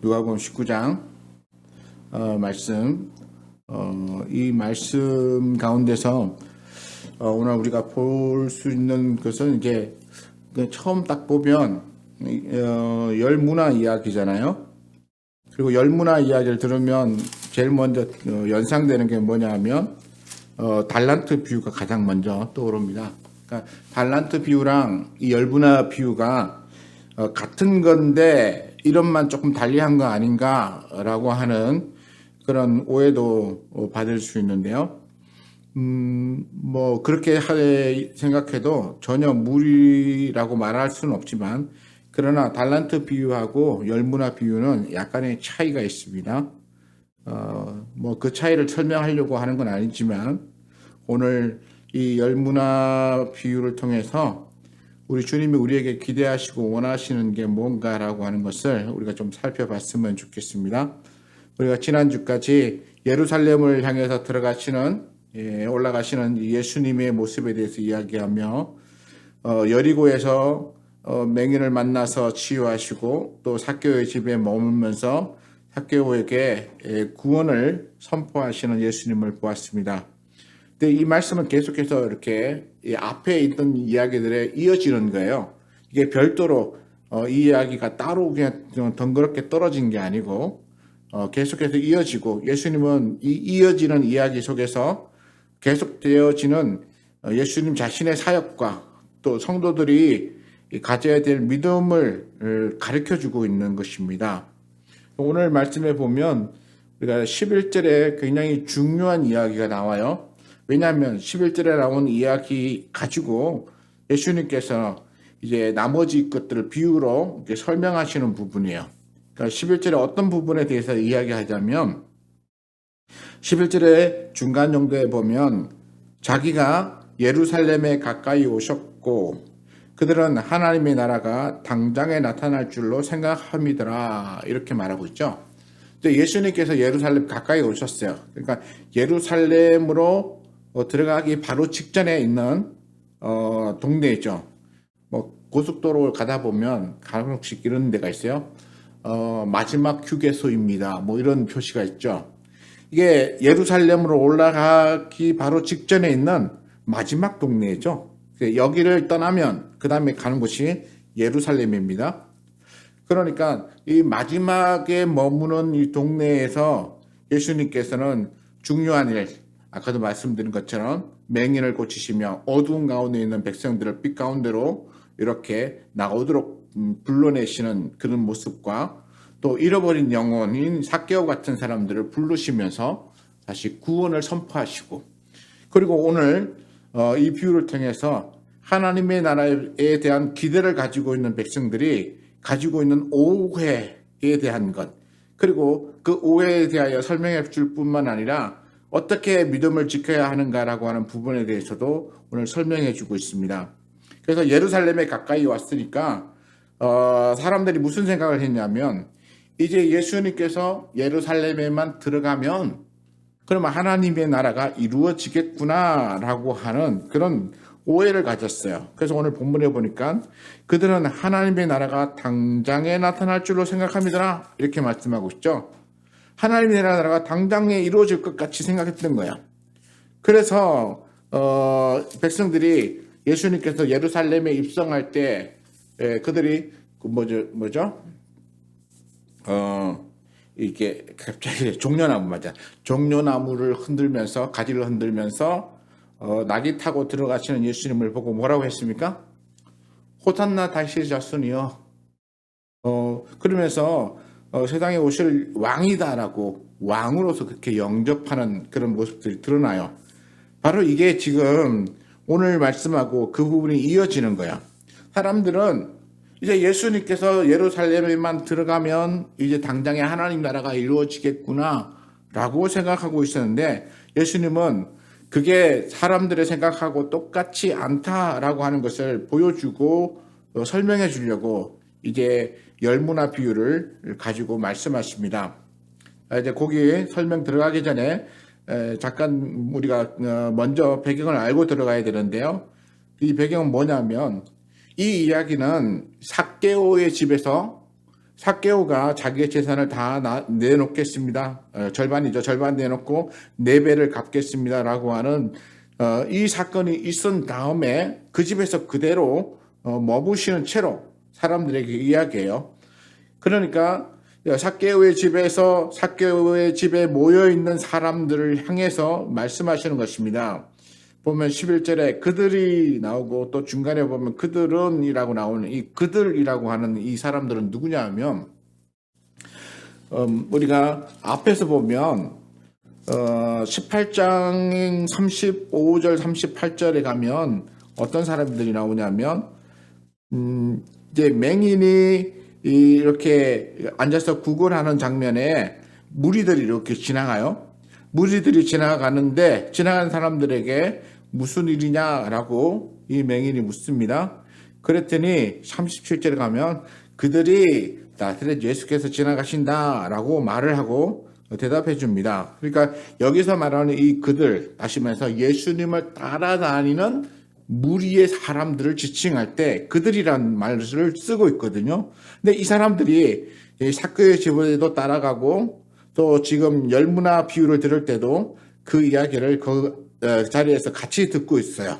누가복음 19장 말씀. 이 말씀 가운데서 오늘 우리가 볼 수 있는 것은 이제 처음 딱 보면 열문화 이야기잖아요. 그리고 열문화 이야기를 들으면 제일 먼저 연상되는 게 뭐냐 하면 달란트 비유가 가장 먼저 떠오릅니다. 그러니까 달란트 비유랑 이 열문화 비유가 같은 건데 이름만 조금 달리한 거 아닌가라고 하는 그런 오해도 받을 수 있는데요. 뭐 그렇게 생각해도 전혀 무리라고 말할 수는 없지만, 그러나 달란트 비유하고 열문화 비유는 약간의 차이가 있습니다. 뭐 그 차이를 설명하려고 하는 건 아니지만, 오늘 이 열문화 비유를 통해서 우리 주님이 우리에게 기대하시고 원하시는 게 뭔가라고 하는 것을 우리가 좀 살펴봤으면 좋겠습니다. 우리가 지난주까지 예루살렘을 향해서 올라가시는 예수님의 모습에 대해서 이야기하며 여리고에서 맹인을 만나서 치유하시고 또 삭개오의 집에 머물면서 삭개오에게 구원을 선포하시는 예수님을 보았습니다. 근데 이 말씀은 계속해서 이렇게 앞에 있던 이야기들에 이어지는 거예요. 이게 별도로 이 이야기가 따로 그냥 덩그럽게 떨어진 게 아니고 계속해서 이어지고, 예수님은 이 이어지는 이야기 속에서 계속되어지는 예수님 자신의 사역과 또 성도들이 가져야 될 믿음을 가르쳐주고 있는 것입니다. 오늘 말씀에 보면 우리가 11절에 굉장히 중요한 이야기가 나와요. 왜냐하면 11절에 나온 이야기 가지고 예수님께서 이제 나머지 것들을 비유로 설명하시는 부분이에요. 그러니까 11절에 어떤 부분에 대해서 이야기하자면, 11절의 중간 정도에 보면 자기가 예루살렘에 가까이 오셨고 그들은 하나님의 나라가 당장에 나타날 줄로 생각함이더라, 이렇게 말하고 있죠. 예수님께서 예루살렘 가까이 오셨어요. 그러니까 예루살렘으로 들어가기 바로 직전에 있는 동네죠. 뭐 고속도로를 가다 보면 가끔씩 이런 데가 있어요. 마지막 휴게소입니다, 뭐 이런 표시가 있죠. 이게 예루살렘으로 올라가기 바로 직전에 있는 마지막 동네죠. 여기를 떠나면 그 다음에 가는 곳이 예루살렘입니다. 그러니까 이 마지막에 머무는 이 동네에서 예수님께서는 중요한 일, 아까도 말씀드린 것처럼 맹인을 고치시며 어두운 가운데 있는 백성들을 빛 가운데로 이렇게 나오도록 불러내시는 그런 모습과, 또 잃어버린 영혼인 삭개오 같은 사람들을 부르시면서 다시 구원을 선포하시고, 그리고 오늘 이 비유를 통해서 하나님의 나라에 대한 기대를 가지고 있는 백성들이 가지고 있는 오해에 대한 것, 그리고 그 오해에 대하여 설명해 줄 뿐만 아니라 어떻게 믿음을 지켜야 하는가라고 하는 부분에 대해서도 오늘 설명해 주고 있습니다. 그래서 예루살렘에 가까이 왔으니까 사람들이 무슨 생각을 했냐면, 이제 예수님께서 예루살렘에만 들어가면 그러면 하나님의 나라가 이루어지겠구나라고 하는 그런 오해를 가졌어요. 그래서 오늘 본문에 보니까 그들은 하나님의 나라가 당장에 나타날 줄로 생각합니다, 이렇게 말씀하고 있죠. 하나님의 나라가 당장에 이루어질 것 같이 생각했던 거야. 그래서 백성들이 예수님께서 예루살렘에 입성할 때 그들이 이게 갑자기 종려나무를 흔들면서, 가지를 흔들면서 낙이 타고 들어가시는 예수님을 보고 뭐라고 했습니까? 호산나 다윗의 자손이여. 그러면서 세상에 오실 왕이다라고 왕으로서 그렇게 영접하는 그런 모습들이 드러나요. 바로 이게 지금 오늘 말씀하고 그 부분이 이어지는 거야. 사람들은 이제 예수님께서 예루살렘에만 들어가면 이제 당장에 하나님 나라가 이루어지겠구나 라고 생각하고 있었는데, 예수님은 그게 사람들의 생각하고 똑같지 않다라고 하는 것을 보여주고 설명해 주려고 이제 열문화 비유를 가지고 말씀하십니다. 이제 거기 설명 들어가기 전에 잠깐 우리가 먼저 배경을 알고 들어가야 되는데요. 이 배경은 뭐냐면, 이 이야기는 삭개오의 집에서 삭개오가 자기의 재산을 다 내놓겠습니다. 절반이죠. 절반 내놓고 4배를 갚겠습니다라고 하는 이 사건이 있은 다음에 그 집에서 그대로 머무시는 채로 사람들에게 이야기해요. 그러니까 삭개오의 집에서 삭개오의 집에 모여 있는 사람들을 향해서 말씀하시는 것입니다. 보면 11절에 그들이 나오고 또 중간에 보면 그들은이라고 나오는 이 그들이라고 하는 이 사람들은 누구냐 하면 우리가 앞에서 보면 18장 35절 38절에 가면 어떤 사람들이 나오냐면 이제 맹인이 이렇게 앉아서 구걸하는 장면에 무리들이 이렇게 지나가요. 무리들이 지나가는데 지나가는 사람들에게 무슨 일이냐라고 이 맹인이 묻습니다. 그랬더니 37절에 가면 그들이 나사렛 예수께서 지나가신다라고 말을 하고 대답해 줍니다. 그러니까 여기서 말하는 이 그들, 다시 말해서 예수님을 따라다니는 무리의 사람들을 지칭할 때 그들이란 말을 쓰고 있거든요. 근데 이 사람들이 삭개오의 집에도 따라가고 또 지금 열무나 비유를 들을 때도 그 이야기를 그 자리에서 같이 듣고 있어요.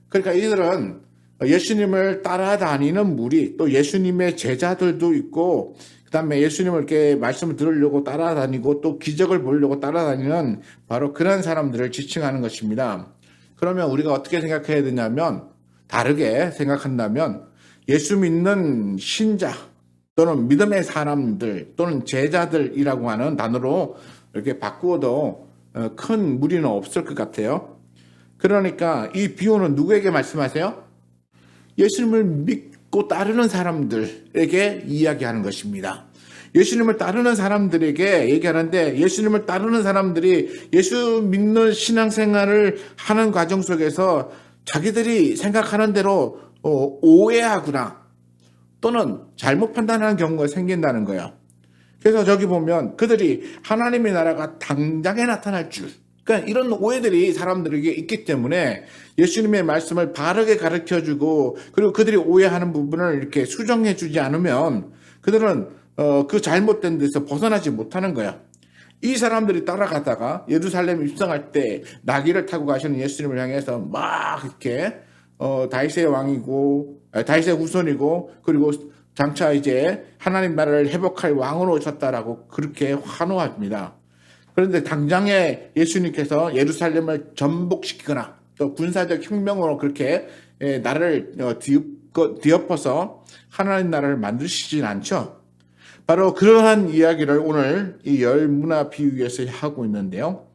그러니까 이들은 예수님을 따라다니는 무리, 또 예수님의 제자들도 있고, 그 다음에 예수님을 이렇게 말씀을 들으려고 따라다니고, 또 기적을 보려고 따라다니는 바로 그런 사람들을 지칭하는 것입니다. 그러면 우리가 어떻게 생각해야 되냐면, 다르게 생각한다면, 예수 믿는 신자, 또는 믿음의 사람들, 또는 제자들이라고 하는 단어로 이렇게 바꾸어도 큰 무리는 없을 것 같아요. 그러니까 이 비유는 누구에게 말씀하세요? 예수님을 믿고 따르는 사람들에게 이야기하는 것입니다. 예수님을 따르는 사람들에게 얘기하는데 예수님을 따르는 사람들이 예수 믿는 신앙생활을 하는 과정 속에서 자기들이 생각하는 대로 오해하거나 또는 잘못 판단하는 경우가 생긴다는 거예요. 그래서 저기 보면 그들이 하나님의 나라가 당장에 나타날 줄, 그러니까 이런 오해들이 사람들에게 있기 때문에 예수님의 말씀을 바르게 가르쳐주고 그리고 그들이 오해하는 부분을 이렇게 수정해주지 않으면 그들은 그 잘못된 데서 벗어나지 못하는 거야. 이 사람들이 따라가다가 예루살렘 입성할 때 나귀를 타고 가시는 예수님을 향해서 막 이렇게 다윗의 왕이고 다윗의 후손이고 그리고 장차 이제 하나님 나라를 회복할 왕으로 오셨다라고 그렇게 환호합니다. 그런데 당장에 예수님께서 예루살렘을 전복시키거나 또 군사적 혁명으로 그렇게 나라를 뒤엎어서 하나님 나라를 만드시진 않죠. 바로 그러한 이야기를 오늘 이 열무나 비유에서 하고 있는데요.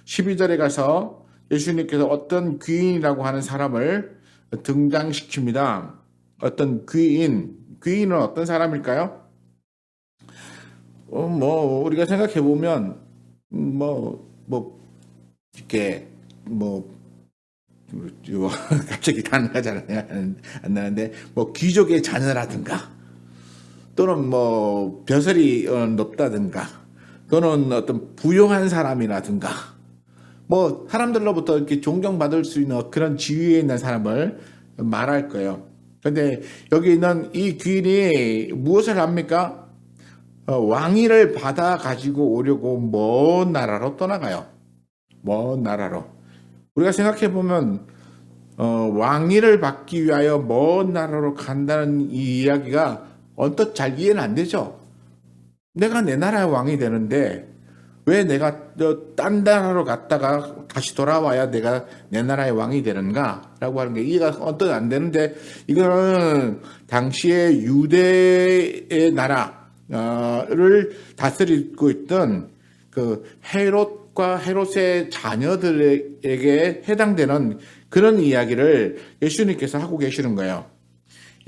12절에 가서 예수님께서 어떤 귀인이라고 하는 사람을 등장시킵니다. 어떤 귀인은 어떤 사람일까요? 우리가 생각해 보면 이렇게 갑자기 단어가 잘 안 나는데 귀족의 자녀라든가 또는 벼슬이 높다든가 또는 어떤 부유한 사람이라든가 사람들로부터 이렇게 존경받을 수 있는 그런 지위에 있는 사람을 말할 거예요. 그런데 여기 있는 이 귀인이 무엇을 합니까? 왕위를 받아 가지고 오려고 먼 나라로 떠나가요. 먼 나라로. 우리가 생각해 보면 왕위를 받기 위하여 먼 나라로 간다는 이 이야기가 언뜻 잘 이해는 안 되죠. 내가 내 나라의 왕이 되는데 왜 내가 딴 나라로 갔다가 다시 돌아와야 내가 내 나라의 왕이 되는가라고 하는 게 이해가 언뜻 안 되는데 이거는 당시에 유대의 나라를 다스리고 있던 그 헤롯과 헤롯의 자녀들에게 해당되는 그런 이야기를 예수님께서 하고 계시는 거예요.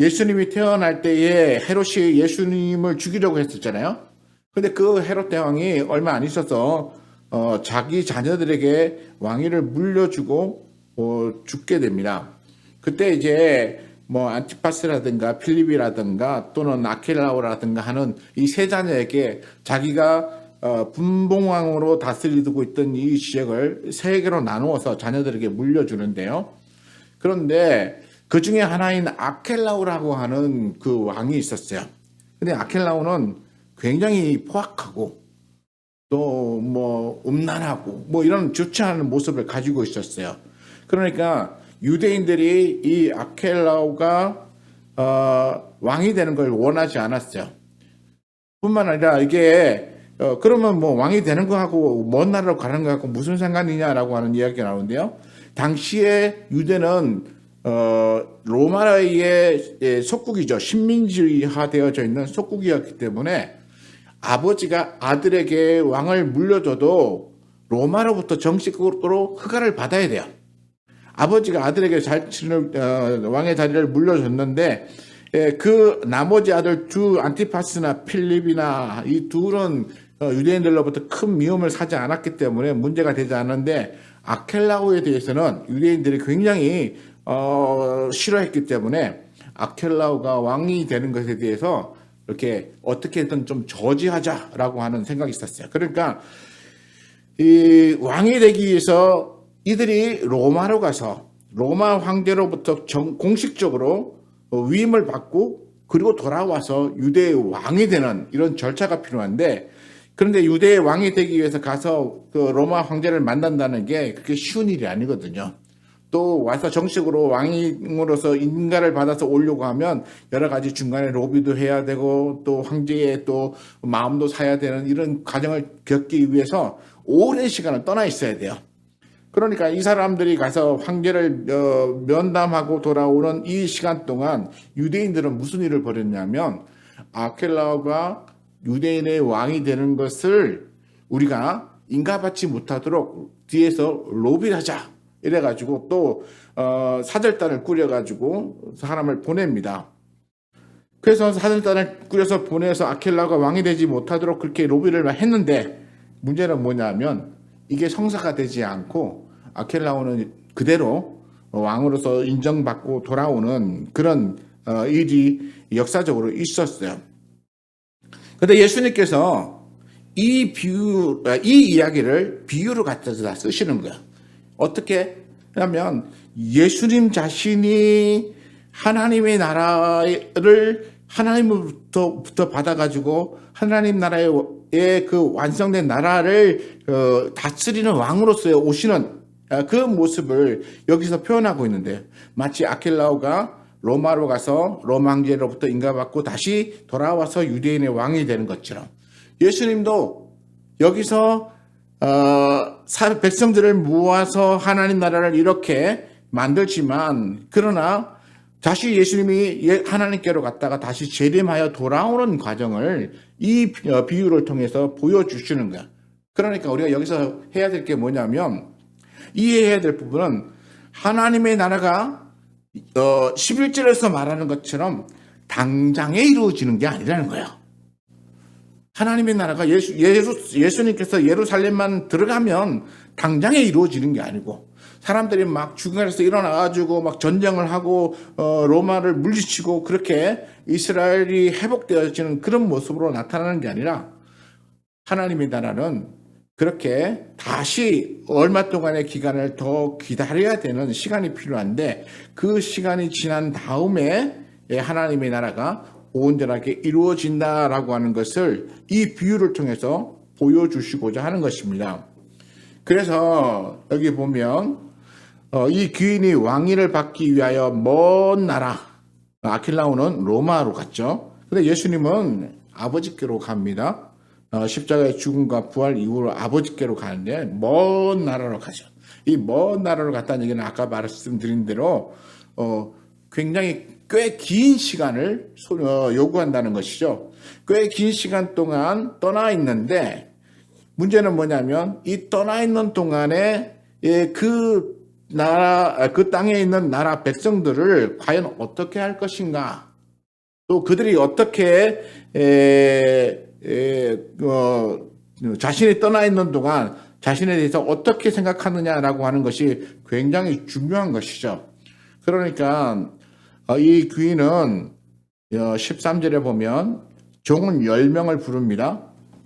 예수님이 태어날 때에 헤롯이 예수님을 죽이려고 했었잖아요. 근데 그 헤롯 대왕이 얼마 안 있어서 자기 자녀들에게 왕위를 물려주고 죽게 됩니다. 그때 이제 안티파스라든가 필립이라든가 또는 아켈라오라든가 하는 이 세 자녀에게 자기가 분봉왕으로 다스리고 있던 이 지역을 세 개로 나누어서 자녀들에게 물려주는데요. 그런데 그 중에 하나인 아켈라오라고 하는 그 왕이 있었어요. 근데 아켈라오는 굉장히 포악하고 또 뭐 음란하고 뭐 이런 좋지 않은 모습을 가지고 있었어요. 그러니까 유대인들이 이 아켈라오가 왕이 되는 걸 원하지 않았어요. 뿐만 아니라 이게 그러면 뭐 왕이 되는 거하고 먼 나라로 가는 거하고 무슨 상관이냐라고 하는 이야기가 나오는데요. 당시에 유대는 로마의 속국이죠. 식민지화되어져 있는 속국이었기 때문에 아버지가 아들에게 왕을 물려줘도 로마로부터 정식으로 허가를 받아야 돼요. 아버지가 아들에게 왕의 자리를 물려줬는데 그 나머지 아들 두 안티파스나 필립이나 이 둘은 유대인들로부터 큰 미움을 사지 않았기 때문에 문제가 되지 않는데 아켈라오에 대해서는 유대인들이 굉장히 싫어했기 때문에 아켈라오가 왕이 되는 것에 대해서 이렇게 어떻게든 좀 저지하자라고 하는 생각이 있었어요. 그러니까 이 왕이 되기 위해서 이들이 로마로 가서 로마 황제로부터 공식적으로 위임을 받고 그리고 돌아와서 유대의 왕이 되는 이런 절차가 필요한데, 그런데 유대의 왕이 되기 위해서 가서 그 로마 황제를 만난다는 게 그렇게 쉬운 일이 아니거든요. 또 와서 정식으로 왕으로서 인가를 받아서 오려고 하면 여러 가지 중간에 로비도 해야 되고 또 황제의 또 마음도 사야 되는 이런 과정을 겪기 위해서 오랜 시간을 떠나 있어야 돼요. 그러니까 이 사람들이 가서 황제를 면담하고 돌아오는 이 시간 동안 유대인들은 무슨 일을 벌였냐면 아켈라오가 유대인의 왕이 되는 것을 우리가 인가받지 못하도록 뒤에서 로비를 하자 이래가지고 또 사절단을 꾸려가지고 사람을 보냅니다. 그래서 사절단을 꾸려서 보내서 아켈라오가 왕이 되지 못하도록 그렇게 로비를 했는데 문제는 뭐냐면 이게 성사가 되지 않고 아켈라오는 그대로 왕으로서 인정받고 돌아오는 그런 일이 역사적으로 있었어요. 그런데 예수님께서 이 이야기를 비유로 갖다서 쓰시는 거예요. 어떻게 하면 예수님 자신이 하나님의 나라를 하나님으로부터 받아가지고 하나님 나라의 그 완성된 나라를 다스리는 왕으로서 오시는 그 모습을 여기서 표현하고 있는데, 마치 아켈라오가 로마로 가서 로마 황제로부터 인가받고 다시 돌아와서 유대인의 왕이 되는 것처럼 예수님도 여기서 백성들을 모아서 하나님 나라를 이렇게 만들지만, 그러나 다시 예수님이 하나님께로 갔다가 다시 재림하여 돌아오는 과정을 이 비유를 통해서 보여주시는 거야. 그러니까 우리가 여기서 해야 될 게 뭐냐면, 이해해야 될 부분은 하나님의 나라가 11절에서 말하는 것처럼 당장에 이루어지는 게 아니라는 거예요. 하나님의 나라가 예수님께서 예루살렘만 들어가면 당장에 이루어지는 게 아니고, 사람들이 막 중간에서 일어나가지고 막 전쟁을 하고 로마를 물리치고 그렇게 이스라엘이 회복되어지는 그런 모습으로 나타나는 게 아니라, 하나님의 나라는 그렇게 다시 얼마 동안의 기간을 더 기다려야 되는 시간이 필요한데, 그 시간이 지난 다음에 하나님의 나라가 온전하게 이루어진다라고 하는 것을 이 비유를 통해서 보여주시고자 하는 것입니다. 그래서 여기 보면 이 귀인이 왕위를 받기 위하여 먼 나라, 아킬라오는 로마로 갔죠. 근데 예수님은 아버지께로 갑니다. 십자가의 죽음과 부활 이후로 아버지께로 가는데 먼 나라로 가죠. 이 먼 나라로 갔다는 얘기는 아까 말씀드린 대로 굉장히 꽤 긴 시간을 요구한다는 것이죠. 꽤 긴 시간 동안 떠나 있는데, 문제는 뭐냐면 이 떠나 있는 동안에 그 땅에 있는 나라 백성들을 과연 어떻게 할 것인가, 또 그들이 어떻게 자신이 떠나 있는 동안 자신에 대해서 어떻게 생각하느냐라고 하는 것이 굉장히 중요한 것이죠. 그러니까 이 귀인은 13절에 보면 종은 10명을 부릅니다.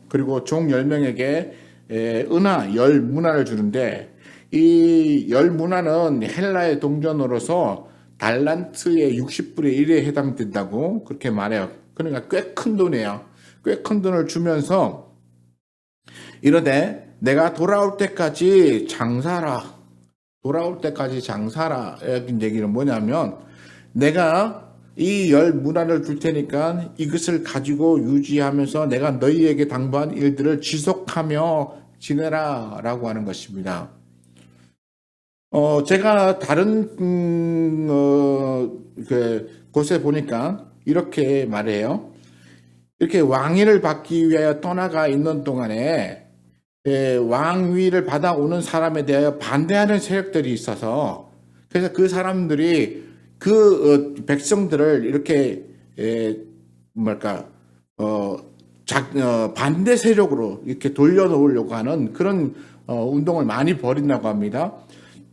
그리고 종 10명에게 은하 10문화를 주는데, 이 10문화는 헬라의 동전으로서 달란트의 60분의 1에 해당된다고 그렇게 말해요. 그러니까 꽤 큰 돈이에요. 꽤 큰 돈을 주면서 이러되 내가 돌아올 때까지 장사라. 돌아올 때까지 장사라. 이 얘기는 뭐냐면 내가 이 열 문화를 줄 테니까 이것을 가지고 유지하면서 내가 너희에게 당부한 일들을 지속하며 지내라 라고 하는 것입니다. 제가 다른 곳에 보니까 이렇게 말해요. 이렇게 왕위를 받기 위하여 떠나가 있는 동안에 왕위를 받아오는 사람에 대하여 반대하는 세력들이 있어서 그래서 그 사람들이 그 백성들을 이렇게 반대 세력으로 이렇게 돌려놓으려고 하는 그런 운동을 많이 벌인다고 합니다.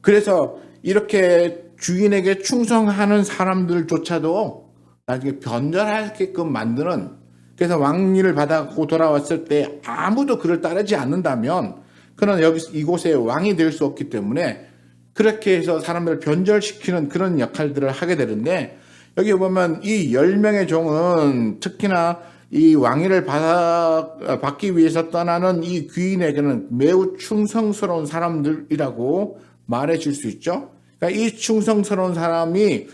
그래서 이렇게 주인에게 충성하는 사람들조차도 나중에 변절하게끔 만드는, 그래서 왕위를 받았고 돌아왔을 때 아무도 그를 따르지 않는다면 그는 이곳에 왕이 될 수 없기 때문에 그렇게 해서 사람들을 변절시키는 그런 역할들을 하게 되는데, 여기 보면 이 10명의 종은 특히나 이 왕위를 받기 위해서 떠나는 이 귀인에게는 매우 충성스러운 사람들이라고 말해줄 수 있죠. 그러니까 이 충성스러운 사람이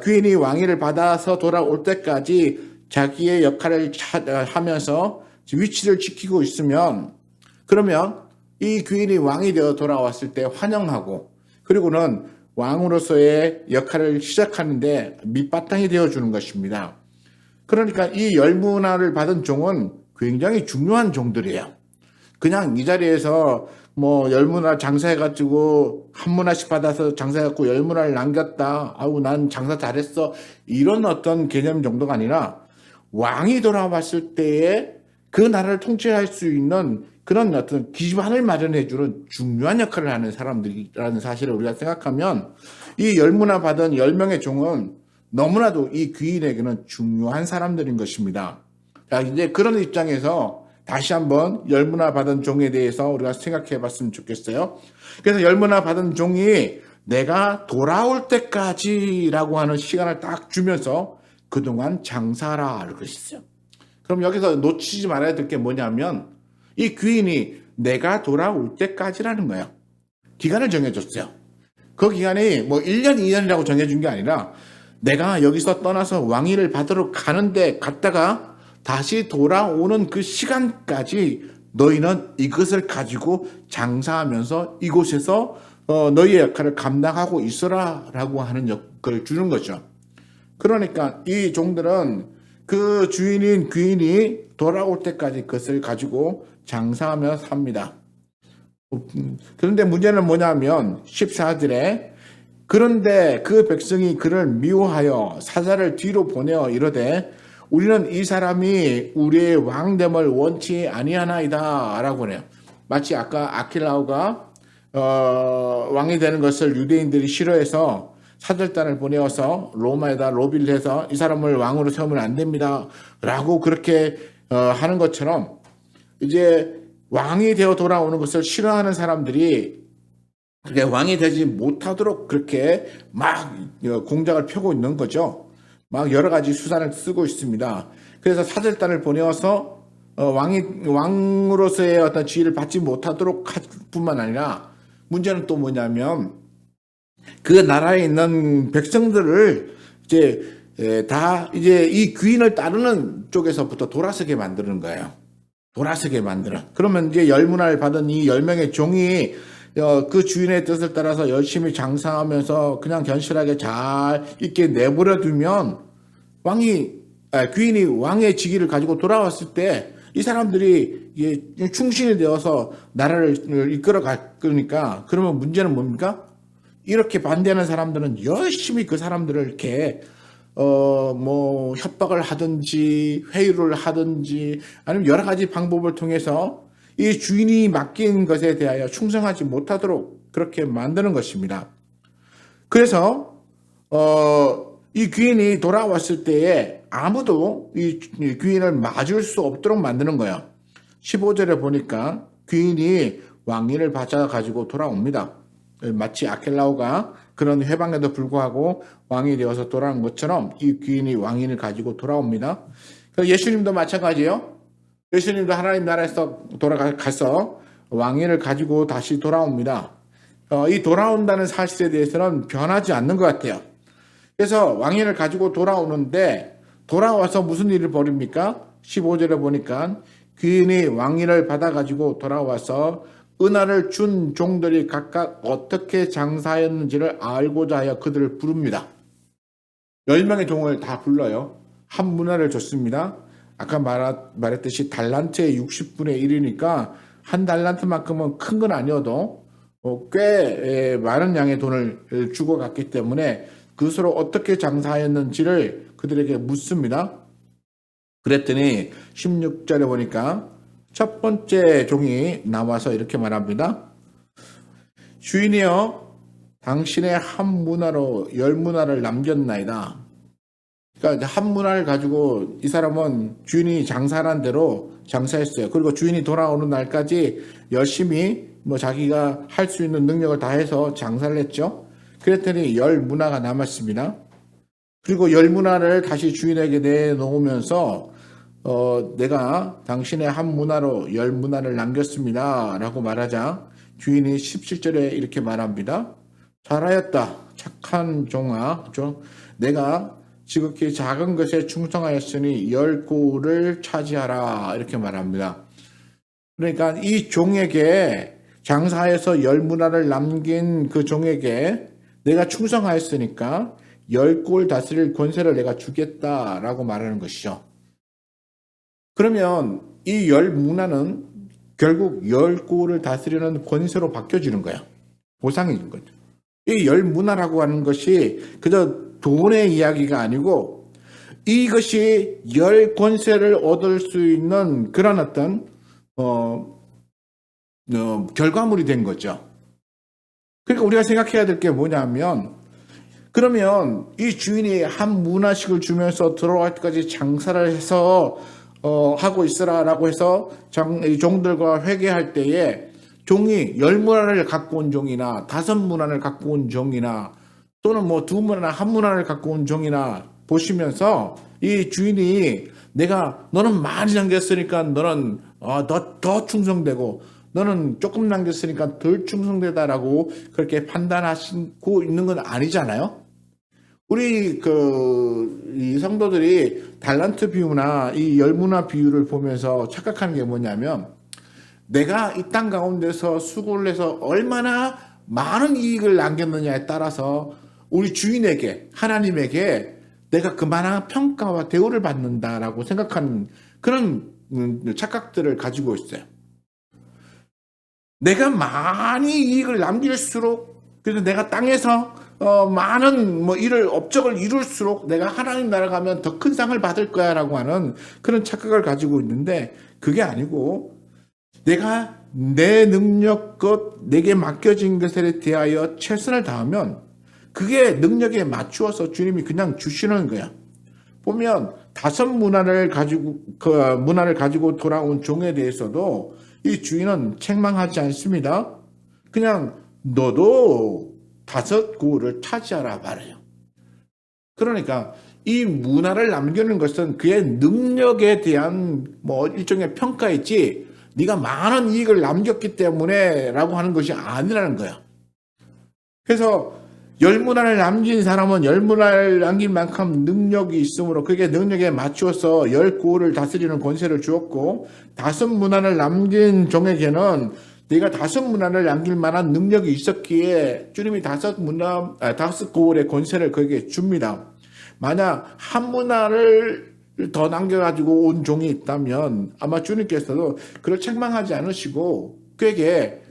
귀인이 왕위를 받아서 돌아올 때까지 자기의 역할을 하면서 위치를 지키고 있으면, 그러면 이 귀인이 왕이 되어 돌아왔을 때 환영하고, 그리고는 왕으로서의 역할을 시작하는데 밑바탕이 되어주는 것입니다. 그러니까 이 열문화를 받은 종은 굉장히 중요한 종들이에요. 그냥 이 자리에서 뭐 열문화 장사해가지고 한 문화씩 받아서 장사해갖고 열문화를 남겼다, 아우 난 장사 잘했어, 이런 어떤 개념 정도가 아니라 왕이 돌아왔을 때에 그 나라를 통치할 수 있는 그런 어떤 기반을 마련해주는 중요한 역할을 하는 사람들이라는 사실을 우리가 생각하면 이 열문화 받은 10명의 종은 너무나도 이 귀인에게는 중요한 사람들인 것입니다. 자, 이제 그런 입장에서 다시 한번 열문화 받은 종에 대해서 우리가 생각해 봤으면 좋겠어요. 그래서 열문화 받은 종이 내가 돌아올 때까지라고 하는 시간을 딱 주면서 그동안 장사하라 할 것이죠. 그럼 여기서 놓치지 말아야 될 게 뭐냐면 이 귀인이 내가 돌아올 때까지라는 거예요. 기간을 정해줬어요. 그 기간이 뭐 1년, 2년이라고 정해준 게 아니라 내가 여기서 떠나서 왕위를 받으러 가는데 갔다가 다시 돌아오는 그 시간까지 너희는 이것을 가지고 장사하면서 이곳에서 너희의 역할을 감당하고 있어라 라고 하는 역할을 주는 거죠. 그러니까 이 종들은 그 주인인 귀인이 돌아올 때까지 그것을 가지고 장사하며 삽니다. 그런데 문제는 뭐냐면 14절에 그런데 그 백성이 그를 미워하여 사자를 뒤로 보내어 이르되 우리는 이 사람이 우리의 왕됨을 원치 아니하나이다 라고 해요. 마치 아까 아킬라오가 왕이 되는 것을 유대인들이 싫어해서 사절단을 보내어서 로마에다 로비를 해서 이 사람을 왕으로 세우면 안 됩니다 라고 그렇게 하는 것처럼 이제 왕이 되어 돌아오는 것을 싫어하는 사람들이 그게 왕이 되지 못하도록 그렇게 막 공작을 펴고 있는 거죠. 막 여러 가지 수단을 쓰고 있습니다. 그래서 사절단을 보내어서 왕으로서의 어떤 지위를 받지 못하도록 할 뿐만 아니라 문제는 또 뭐냐면 그 나라에 있는 백성들을 이제 이 귀인을 따르는 쪽에서부터 돌아서게 만드는 거예요. 돌아서게 만드는. 그러면 이제 열문화를 받은 이 10명의 종이 그 주인의 뜻을 따라서 열심히 장사하면서 그냥 견실하게 잘 있게 내버려 두면 귀인이 왕의 직위를 가지고 돌아왔을 때 이 사람들이 충신이 되어서 나라를 이끌어 갈 거니까, 그러면 문제는 뭡니까? 이렇게 반대하는 사람들은 열심히 그 사람들을 이렇게 뭐 협박을 하든지 회유를 하든지 아니면 여러 가지 방법을 통해서 이 주인이 맡긴 것에 대하여 충성하지 못하도록 그렇게 만드는 것입니다. 그래서 이 귀인이 돌아왔을 때에 아무도 이 귀인을 맞을 수 없도록 만드는 거예요. 15절에 보니까 귀인이 왕위를 받아 가지고 돌아옵니다. 마치 아켈라오가 그런 해방에도 불구하고 왕이 되어서 돌아온 것처럼 이 귀인이 왕인을 가지고 돌아옵니다. 예수님도 마찬가지예요. 예수님도 하나님 나라에서 돌아가서 왕인을 가지고 다시 돌아옵니다. 이 돌아온다는 사실에 대해서는 변하지 않는 것 같아요. 그래서 왕인을 가지고 돌아오는데 돌아와서 무슨 일을 벌입니까? 15절에 보니까 귀인이 왕인을 받아가지고 돌아와서 은하를 준 종들이 각각 어떻게 장사했는지를 알고자 하여 그들을 부릅니다. 10명의 종을 다 불러요. 한 문화를 줬습니다. 아까 말했듯이 달란트의 60분의 1이니까 한 달란트만큼은 큰 건 아니어도 꽤 많은 양의 돈을 주고 갔기 때문에 그것으로 어떻게 장사했는지를 그들에게 묻습니다. 그랬더니 16절에 보니까 첫 번째 종이 나와서 이렇게 말합니다. 주인이여, 당신의 한 문화로 10문화를 남겼나이다. 그러니까 한 문화를 가지고 이 사람은 주인이 장사한 대로 장사했어요. 그리고 주인이 돌아오는 날까지 열심히 자기가 할 수 있는 능력을 다해서 장사를 했죠. 그랬더니 10문화가 남았습니다. 그리고 10문화를 다시 주인에게 내놓으면서 내가 당신의 한 문화로 10문화를 남겼습니다 라고 말하자 주인이 17절에 이렇게 말합니다. 잘하였다 착한 종아, 내가 지극히 작은 것에 충성하였으니 10고를 차지하라 이렇게 말합니다. 그러니까 이 종에게 장사해서 10문화를 남긴 그 종에게 내가 충성하였으니까 10고를 다스릴 권세를 내가 주겠다라고 말하는 것이죠. 그러면 이 10문화는 결국 10고를 다스리는 권세로 바뀌어지는 거야. 보상인 거죠. 이 10문화라고 하는 것이 그저 돈의 이야기가 아니고 이것이 10권세를 얻을 수 있는 그런 어떤 결과물이 된 거죠. 그러니까 우리가 생각해야 될 게 뭐냐면 그러면 이 주인이 한 문화씩을 주면서 들어갈 때까지 장사를 해서 하고 있으라라고 해서 종들과 회개할 때에 종이 10문화를 갖고 온 종이나 5문화를 갖고 온 종이나 또는 2문화나 1문화를 갖고 온 종이나 보시면서 이 주인이 내가 너는 많이 남겼으니까 너는 더 충성되고 너는 조금 남겼으니까 덜 충성되다라고 그렇게 판단하시고 있는 건 아니잖아요. 우리 이 성도들이 달란트 비유나 이 10문화 비유를 보면서 착각하는 게 뭐냐면 내가 이 땅 가운데서 수고를 해서 얼마나 많은 이익을 남겼느냐에 따라서 우리 주인에게 하나님에게 내가 그만한 평가와 대우를 받는다라고 생각하는 그런 착각들을 가지고 있어요. 내가 많이 이익을 남길수록 그래서 내가 땅에서 많은 업적을 이룰수록 내가 하나님 나라 가면 더 큰 상을 받을 거야라고 하는 그런 착각을 가지고 있는데 그게 아니고 내가 내 능력껏 내게 맡겨진 것에 대하여 최선을 다하면 그게 능력에 맞추어서 주님이 그냥 주시는 거야. 보면 5문화를 가지고 돌아온 종에 대해서도 이 주인은 책망하지 않습니다. 그냥 너도 5고를 차지하라 말해요. 그러니까 이 문화를 남기는 것은 그의 능력에 대한 일종의 평가이지 네가 많은 이익을 남겼기 때문에 라고 하는 것이 아니라는 거야. 그래서 10문화를 남긴 사람은 10문화를 남긴 만큼 능력이 있으므로 그게 능력에 맞추어서 10고를 다스리는 권세를 주었고 5문화를 남긴 종에게는 네가 5문화를 남길 만한 능력이 있었기에 주님이 5고의 권세를 그에게 줍니다. 만약 1문화를 더 남겨가지고 온 종이 있다면 아마 주님께서도 그를 책망하지 않으시고 그에게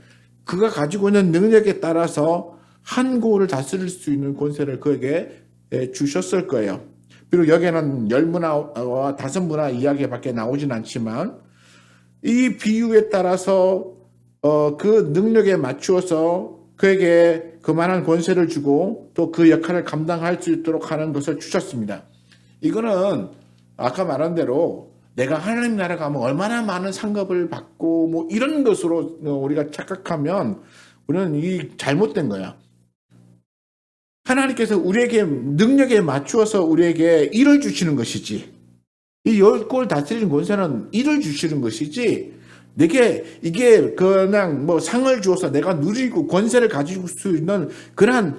그가 가지고 있는 능력에 따라서 1고를 다스릴 수 있는 권세를 그에게 주셨을 거예요. 비록 여기에는 10문화와 5문화 이야기밖에 나오진 않지만 이 비유에 따라서 그 능력에 맞추어서 그에게 그만한 권세를 주고 또 그 역할을 감당할 수 있도록 하는 것을 주셨습니다. 이거는 아까 말한 대로 내가 하나님 나라 가면 얼마나 많은 상급을 받고 이런 것으로 우리가 착각하면 우리는 이 잘못된 거야. 하나님께서 우리에게 능력에 맞추어서 우리에게 일을 주시는 것이지, 이 열 골 다스리는 권세는 일을 주시는 것이지, 내게 이게 그냥 뭐 상을 주어서 내가 누리고 권세를 가지고 수 있는 그러한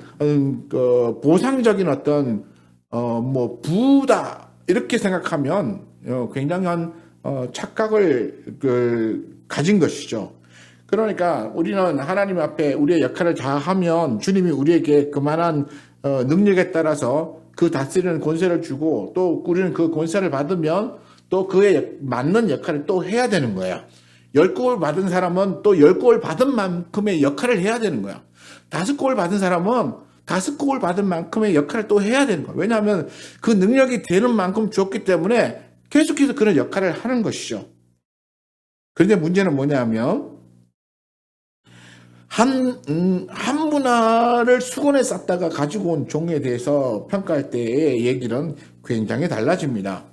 보상적인 어떤 뭐 부다 이렇게 생각하면 굉장한 착각을 가진 것이죠. 그러니까 우리는 하나님 앞에 우리의 역할을 다하면 주님이 우리에게 그만한 능력에 따라서 그 다스리는 권세를 주고, 또 우리는 그 권세를 받으면 또 그에 맞는 역할을 또 해야 되는 거예요. 10골 받은 사람은 또 10골 받은 만큼의 역할을 해야 되는 거야. 5골 받은 사람은 5골 받은 만큼의 역할을 또 해야 되는 거야. 왜냐하면 그 능력이 되는 만큼 줬기 때문에 계속해서 그런 역할을 하는 것이죠. 그런데 문제는 뭐냐면, 한 문화를 수건에 쌌다가 가지고 온 종에 대해서 평가할 때의 얘기는 굉장히 달라집니다.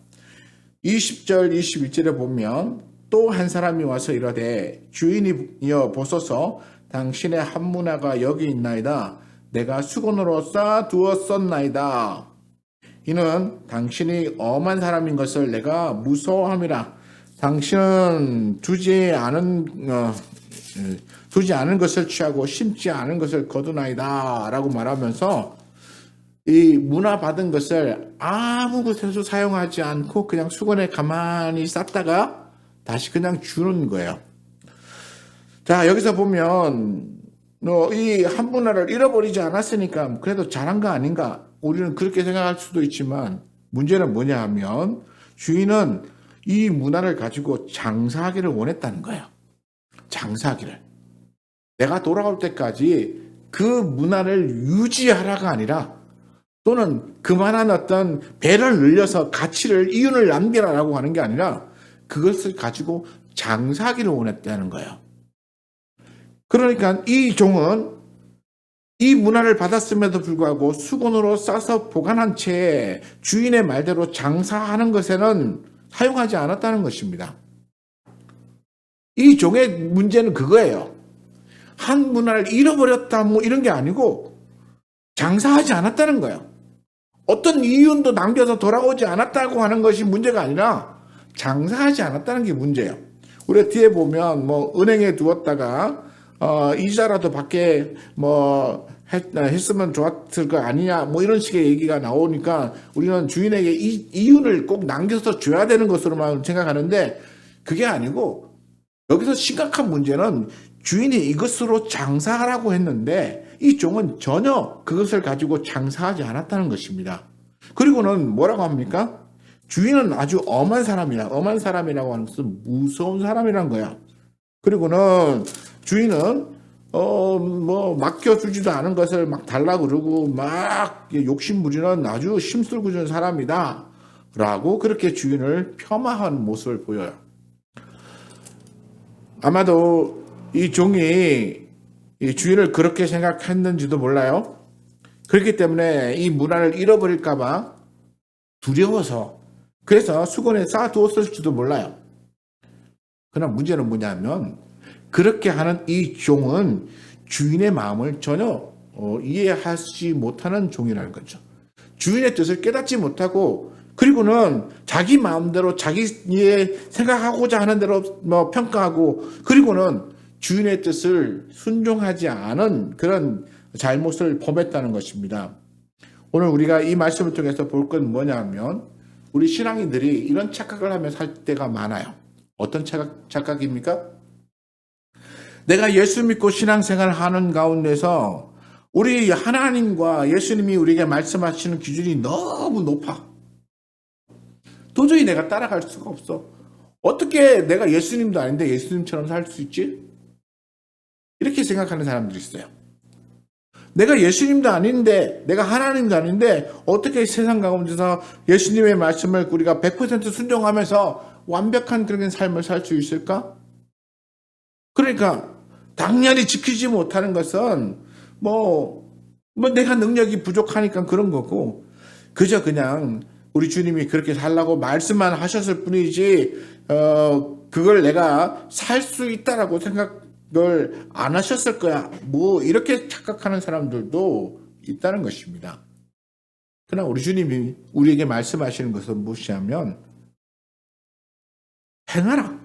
20절, 21절에 보면 또 한 사람이 와서 이르되 주인이여 보소서 당신의 한 문화가 여기 있나이다. 내가 수건으로 싸 두었었나이다. 이는 당신이 엄한 사람인 것을 내가 무서워함이라. 당신은 두지 않은 것을 취하고 심지 않은 것을 거두나이다 라고 말하면서 이 문화 받은 것을 아무 곳에서 사용하지 않고 그냥 수건에 가만히 쌌다가 다시 그냥 주는 거예요. 자, 여기서 보면 이 한 문화를 잃어버리지 않았으니까 그래도 잘한 거 아닌가, 우리는 그렇게 생각할 수도 있지만, 문제는 뭐냐 하면 주인은 이 문화를 가지고 장사하기를 원했다는 거예요. 장사하기를. 내가 돌아올 때까지 그 문화를 유지하라가 아니라, 또는 그만한 어떤 배를 늘려서 가치를, 이윤을 남기라라고 하는 게 아니라 그것을 가지고 장사하기를 원했다는 거예요. 그러니까 이 종은 이 문화를 받았음에도 불구하고 수건으로 싸서 보관한 채 주인의 말대로 장사하는 것에는 사용하지 않았다는 것입니다. 이 종의 문제는 그거예요. 한 문화를 잃어버렸다 뭐 이런 게 아니고 장사하지 않았다는 거예요. 어떤 이윤도 남겨서 돌아오지 않았다고 하는 것이 문제가 아니라 장사하지 않았다는 게 문제예요. 우리가 뒤에 보면 뭐 은행에 두었다가 이자라도 받게 뭐 했으면 좋았을 거 아니냐 뭐 이런 식의 얘기가 나오니까 우리는 주인에게 이윤을 꼭 남겨서 줘야 되는 것으로만 생각하는데, 그게 아니고 여기서 심각한 문제는 주인이 이것으로 장사하라고 했는데 이 종은 전혀 그것을 가지고 장사하지 않았다는 것입니다. 그리고는 뭐라고 합니까? 주인은 아주 엄한 사람이라, 엄한 사람이라고 하는 것은 무서운 사람이란 거야. 그리고는 주인은 뭐 맡겨주지도 않은 것을 막 달라 그러고 막 욕심 부리는 아주 심술궂은 사람이다 라고 그렇게 주인을 폄하하는 모습을 보여요. 아마도 이 종이 이 주인을 그렇게 생각했는지도 몰라요. 그렇기 때문에 이 문화를 잃어버릴까봐 두려워서 그래서 수건에 쌓아두었을지도 몰라요. 그러나 문제는 뭐냐면 그렇게 하는 이 종은 주인의 마음을 전혀 이해하지 못하는 종이라는 거죠. 주인의 뜻을 깨닫지 못하고, 그리고는 자기 마음대로 자기의 생각하고자 하는 대로 뭐 평가하고, 그리고는 주인의 뜻을 순종하지 않은 그런 잘못을 범했다는 것입니다. 오늘 우리가 이 말씀을 통해서 볼 건 뭐냐 하면 우리 신앙인들이 이런 착각을 하며 살 때가 많아요. 어떤 착각입니까? 내가 예수 믿고 신앙생활을 하는 가운데서 우리 하나님과 예수님이 우리에게 말씀하시는 기준이 너무 높아. 도저히 내가 따라갈 수가 없어. 어떻게 내가 예수님도 아닌데 예수님처럼 살 수 있지? 이렇게 생각하는 사람들이 있어요. 내가 예수님도 아닌데, 내가 하나님도 아닌데 어떻게 세상 가운데서 예수님의 말씀을 우리가 100% 순종하면서 완벽한 그런 삶을 살 수 있을까? 그러니까 당연히 지키지 못하는 것은 뭐 내가 능력이 부족하니까 그런 거고, 그저 그냥 우리 주님이 그렇게 살라고 말씀만 하셨을 뿐이지 그걸 내가 살 수 있다라고 생각을 안 하셨을 거야 뭐 이렇게 착각하는 사람들도 있다는 것입니다. 그러나 우리 주님이 우리에게 말씀하시는 것은 무엇이냐면 행하라.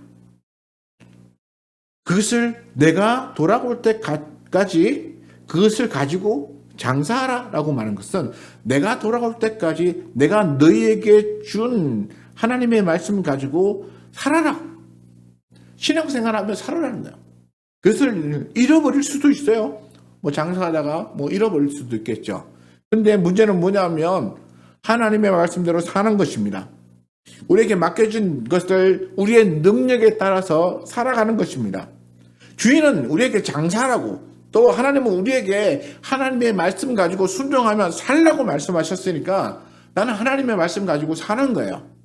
그것을 내가 돌아올 때까지 그것을 가지고 장사하라 라고 말하는 것은 내가 돌아올 때까지 내가 너희에게 준 하나님의 말씀을 가지고 살아라. 신앙생활하며 살아라는 거예요. 그것을 잃어버릴 수도 있어요. 뭐 장사하다가 뭐 잃어버릴 수도 있겠죠. 근데 문제는 뭐냐면 하나님의 말씀대로 사는 것입니다. 우리에게 맡겨진 것을 우리의 능력에 따라서 살아가는 것입니다. 주인은 우리에게 장사하라고, 또 하나님은 우리에게 하나님의 말씀 가지고 순종하면 살라고 말씀하셨으니까 나는 하나님의 말씀 가지고 사는 거예요.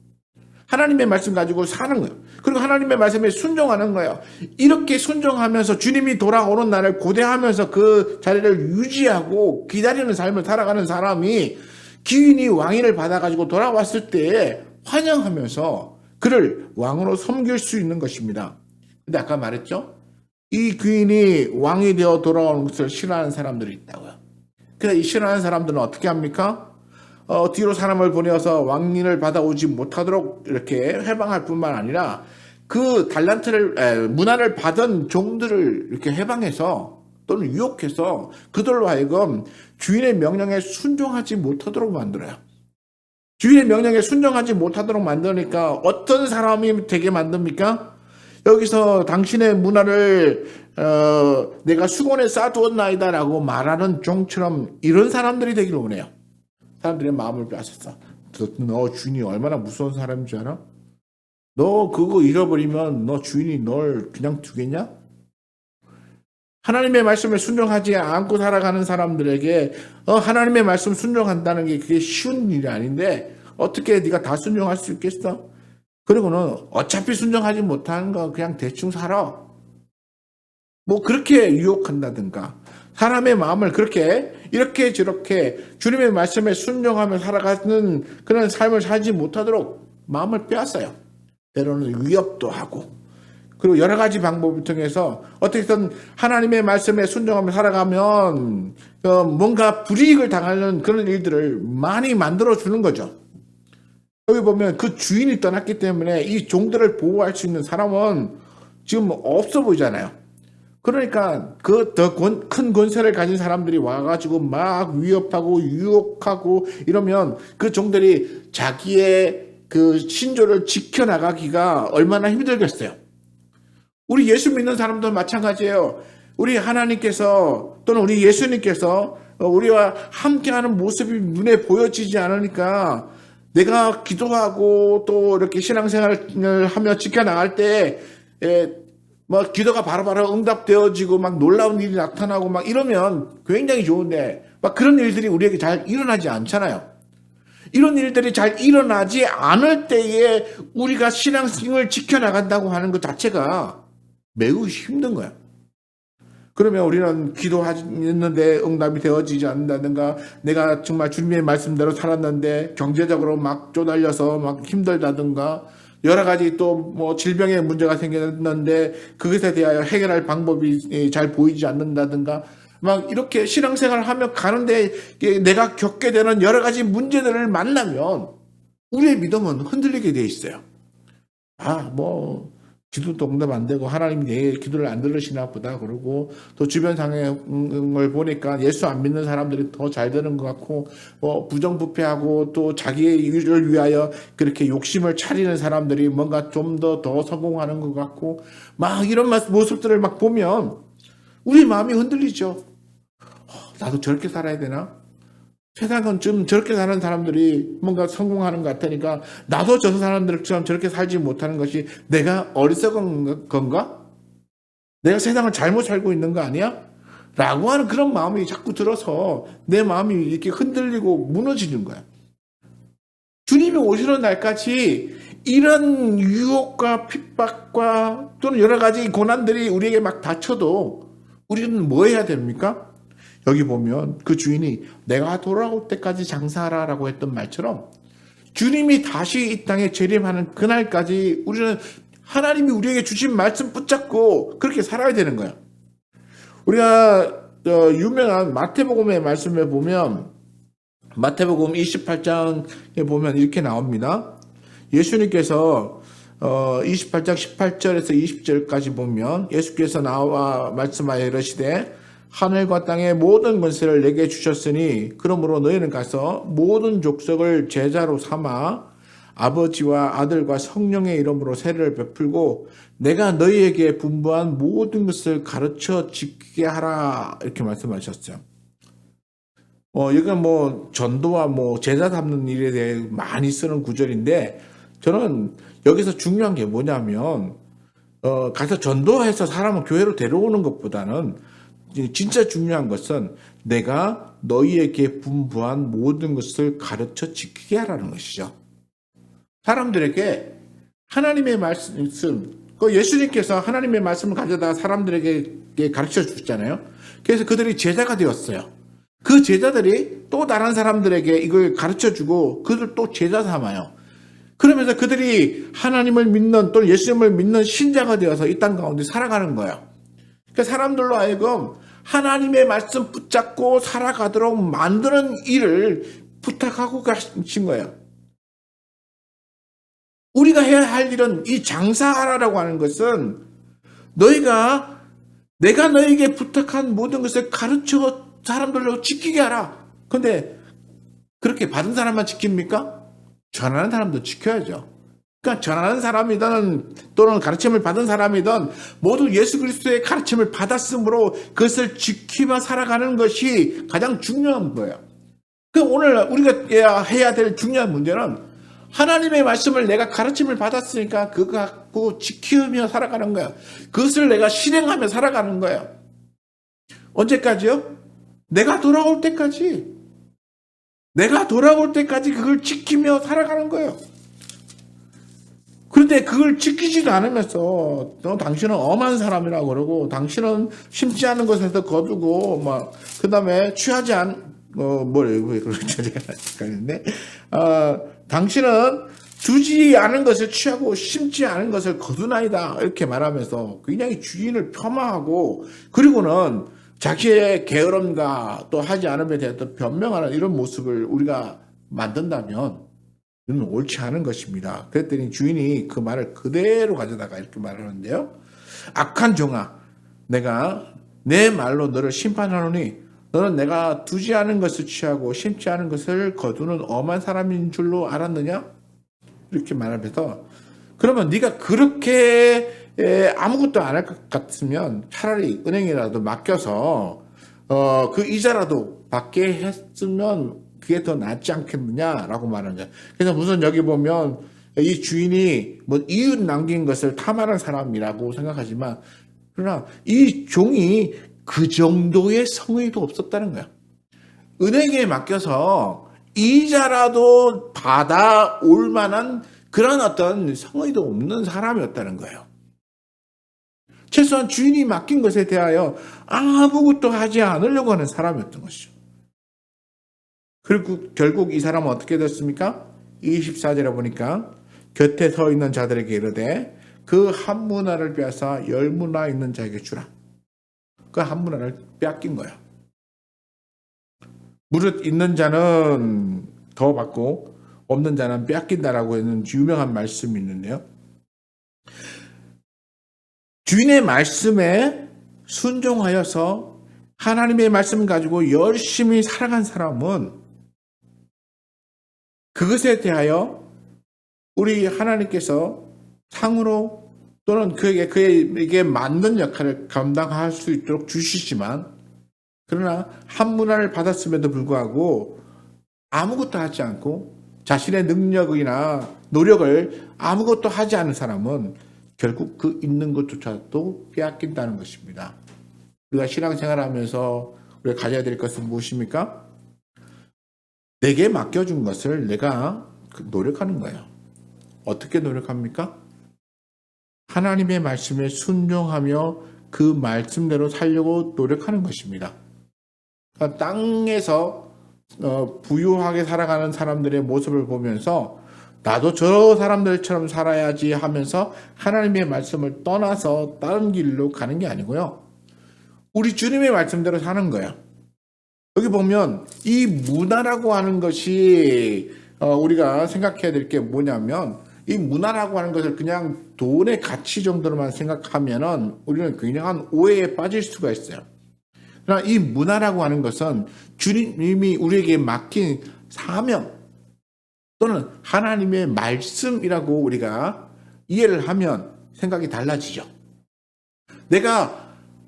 하나님의 말씀 가지고 사는 거예요. 그리고 하나님의 말씀에 순종하는 거예요. 이렇게 순종하면서 주님이 돌아오는 날을 고대하면서 그 자리를 유지하고 기다리는 삶을 살아가는 사람이 귀인이 왕위를 받아가지고 돌아왔을 때 환영하면서 그를 왕으로 섬길 수 있는 것입니다. 근데 아까 말했죠? 이 귀인이 왕이 되어 돌아오는 것을 싫어하는 사람들이 있다고요. 그래서 이 싫어하는 사람들은 어떻게 합니까? 뒤로 사람을 보내어서 왕위를 받아오지 못하도록 이렇게 해방할 뿐만 아니라 그 달란트를 문화를 받은 종들을 이렇게 해방해서 또는 유혹해서 그들로 하여금 주인의 명령에 순종하지 못하도록 만들어요. 주인의 명령에 순종하지 못하도록 만드니까 어떤 사람이 되게 만듭니까? 여기서 당신의 문화를 내가 수건에 싸두었나이다 라고 말하는 종처럼 이런 사람들이 되기를 원해요. 사람들의 마음을 빼앗았어. 너 주인이 얼마나 무서운 사람인 줄 알아? 너 그거 잃어버리면 너 주인이 널 그냥 두겠냐? 하나님의 말씀에 순종하지 않고 살아가는 사람들에게 하나님의 말씀 순종한다는 게 그게 쉬운 일이 아닌데 어떻게 네가 다 순종할 수 있겠어? 그리고는 어차피 순종하지 못하는 거 그냥 대충 살아. 뭐 그렇게 유혹한다든가 사람의 마음을 그렇게 이렇게 저렇게 주님의 말씀에 순종하며 살아가는 그런 삶을 살지 못하도록 마음을 빼앗아요. 때로는 위협도 하고 그리고 여러 가지 방법을 통해서 어떻게든 하나님의 말씀에 순종하며 살아가면 뭔가 불이익을 당하는 그런 일들을 많이 만들어주는 거죠. 여기 보면 그 주인이 떠났기 때문에 이 종들을 보호할 수 있는 사람은 지금 없어 보이잖아요. 그러니까 그 더 큰 권세를 가진 사람들이 와가지고 막 위협하고 유혹하고 이러면 그 종들이 자기의 그 신조를 지켜나가기가 얼마나 힘들겠어요. 우리 예수 믿는 사람도 마찬가지예요. 우리 하나님께서 또는 우리 예수님께서 우리와 함께하는 모습이 눈에 보여지지 않으니까 내가 기도하고 또 이렇게 신앙생활을 하며 지켜나갈 때 뭐 기도가 바로바로 응답되어지고 막 놀라운 일이 나타나고 막 이러면 굉장히 좋은데 막 그런 일들이 우리에게 잘 일어나지 않잖아요. 이런 일들이 잘 일어나지 않을 때에 우리가 신앙을 지켜나간다고 하는 것 자체가 매우 힘든 거야. 그러면 우리는 기도했는데 응답이 되어지지 않는다든가 내가 정말 주님의 말씀대로 살았는데 경제적으로 막 쪼달려서 막 힘들다든가 여러 가지 또 뭐 질병의 문제가 생겼는데 그것에 대하여 해결할 방법이 잘 보이지 않는다든가 막 이렇게 신앙생활을 하며 가는데 내가 겪게 되는 여러 가지 문제들을 만나면 우리의 믿음은 흔들리게 돼 있어요. 기도도 응답 안 되고 하나님이 내 기도를 안 들으시나 보다 그러고 또 주변 상황을 보니까 예수 안 믿는 사람들이 더 잘 되는 것 같고 부정부패하고 또 자기의 일을 위하여 그렇게 욕심을 차리는 사람들이 뭔가 좀 더 성공하는 것 같고 막 이런 모습들을 막 보면 우리 마음이 흔들리죠. 나도 저렇게 살아야 되나? 세상은 좀 저렇게 사는 사람들이 뭔가 성공하는 것 같으니까 나도 저 사람들처럼 저렇게 살지 못하는 것이 내가 어리석은 건가? 내가 세상을 잘못 살고 있는 거 아니야? 라고 하는 그런 마음이 자꾸 들어서 내 마음이 이렇게 흔들리고 무너지는 거야. 주님이 오시는 날까지 이런 유혹과 핍박과 또는 여러 가지 고난들이 우리에게 막 닥쳐도 우리는 뭐 해야 됩니까? 여기 보면 그 주인이 내가 돌아올 때까지 장사하라 라고 했던 말처럼 주님이 다시 이 땅에 재림하는 그날까지 우리는 하나님이 우리에게 주신 말씀 붙잡고 그렇게 살아야 되는 거예요. 우리가 유명한 마태복음의 말씀에 보면 마태복음 28장에 보면 이렇게 나옵니다. 예수님께서 28장 18절에서 20절까지 보면 예수께서 나와 말씀하여 이르시되 하늘과 땅의 모든 권세를 내게 주셨으니 그러므로 너희는 가서 모든 족속을 제자로 삼아 아버지와 아들과 성령의 이름으로 세례를 베풀고 내가 너희에게 분부한 모든 것을 가르쳐 지키게 하라 이렇게 말씀하셨어요. 이건 전도와 제자 삼는 일에 대해 많이 쓰는 구절인데 저는 여기서 중요한 게 뭐냐면 가서 전도해서 사람을 교회로 데려오는 것보다는 진짜 중요한 것은 내가 너희에게 분부한 모든 것을 가르쳐 지키게 하라는 것이죠. 사람들에게 하나님의 말씀, 예수님께서 하나님의 말씀을 가져다가 사람들에게 가르쳐 주셨잖아요. 그래서 그들이 제자가 되었어요. 그 제자들이 또 다른 사람들에게 이걸 가르쳐 주고 그들 또 제자 삼아요. 그러면서 그들이 하나님을 믿는 또는 예수님을 믿는 신자가 되어서 이 땅 가운데 살아가는 거예요. 그러니까 사람들로 하여금 하나님의 말씀 붙잡고 살아가도록 만드는 일을 부탁하고 가신 거예요. 우리가 해야 할 일은 이 장사하라라고 하는 것은 내가 너에게 부탁한 모든 것을 가르쳐 사람들로 지키게 하라. 그런데 그렇게 받은 사람만 지킵니까? 전하는 사람도 지켜야죠. 그러니까 전하는 사람이든 또는 가르침을 받은 사람이든 모두 예수 그리스도의 가르침을 받았으므로 그것을 지키며 살아가는 것이 가장 중요한 거예요. 오늘 우리가 해야 될 중요한 문제는 하나님의 말씀을 내가 가르침을 받았으니까 그거 갖고 지키며 살아가는 거예요. 그것을 내가 실행하며 살아가는 거예요. 언제까지요? 내가 돌아올 때까지 그걸 지키며 살아가는 거예요. 그런데 그걸 지키지도 않으면서 당신은 엄한 사람이라고 그러고 당신은 심지 않은 것에서 거두고 그다음에 취하지 않 왜 그런지 헷갈리는데 당신은 주지 않은 것을 취하고 심지 않은 것을 거두나이다 이렇게 말하면서 굉장히 주인을 폄하하고 그리고는 자기의 게으름과 또 하지 않음에 대해서 변명하는 이런 모습을 우리가 만든다면 이는 옳지 않은 것입니다. 그랬더니 주인이 그 말을 그대로 가져다가 이렇게 말하는데요. 악한 종아, 내가 내 말로 너를 심판하노니 너는 내가 두지 않은 것을 취하고 심지 않은 것을 거두는 엄한 사람인 줄로 알았느냐? 이렇게 말하면서 그러면 네가 그렇게 아무것도 안 할 것 같으면 차라리 은행이라도 맡겨서 그 이자라도 받게 했으면 그게 더 낫지 않겠느냐라고 말하는 거예요. 그래서 무슨 여기 보면 이 주인이 이웃 남긴 것을 탐하는 사람이라고 생각하지만 그러나 이 종이 그 정도의 성의도 없었다는 거예요. 은행에 맡겨서 이자라도 받아올 만한 그런 어떤 성의도 없는 사람이었다는 거예요. 최소한 주인이 맡긴 것에 대하여 아무것도 하지 않으려고 하는 사람이었던 것이죠. 그리고 결국 이 사람은 어떻게 됐습니까? 24절에 보니까 곁에 서 있는 자들에게 이르되 그 한 문화를 빼앗아 10문화 있는 자에게 주라. 그 한 문화를 빼앗긴 거예요. 무릇 있는 자는 더 받고 없는 자는 빼앗긴다라고 하는 유명한 말씀이 있는데요. 주인의 말씀에 순종하여서 하나님의 말씀 가지고 열심히 살아간 사람은 그것에 대하여 우리 하나님께서 상으로 또는 그에게 맞는 역할을 감당할 수 있도록 주시지만 그러나 한 문화를 받았음에도 불구하고 아무것도 하지 않고 자신의 능력이나 노력을 아무것도 하지 않은 사람은 결국 그 있는 것조차도 빼앗긴다는 것입니다. 우리가 신앙생활을 하면서 우리가 가져야 될 것은 무엇입니까? 내게 맡겨준 것을 내가 노력하는 거예요. 어떻게 노력합니까? 하나님의 말씀에 순종하며 그 말씀대로 살려고 노력하는 것입니다. 그러니까 땅에서 부유하게 살아가는 사람들의 모습을 보면서 나도 저 사람들처럼 살아야지 하면서 하나님의 말씀을 떠나서 다른 길로 가는 게 아니고요. 우리 주님의 말씀대로 사는 거야. 여기 보면 이 문화라고 하는 것이 우리가 생각해야 될 게 뭐냐면, 이 문화라고 하는 것을 그냥 돈의 가치 정도로만 생각하면은 우리는 굉장한 오해에 빠질 수가 있어요. 그러나 이 문화라고 하는 것은 주님이 우리에게 맡긴 사명 또는 하나님의 말씀이라고 우리가 이해를 하면 생각이 달라지죠. 내가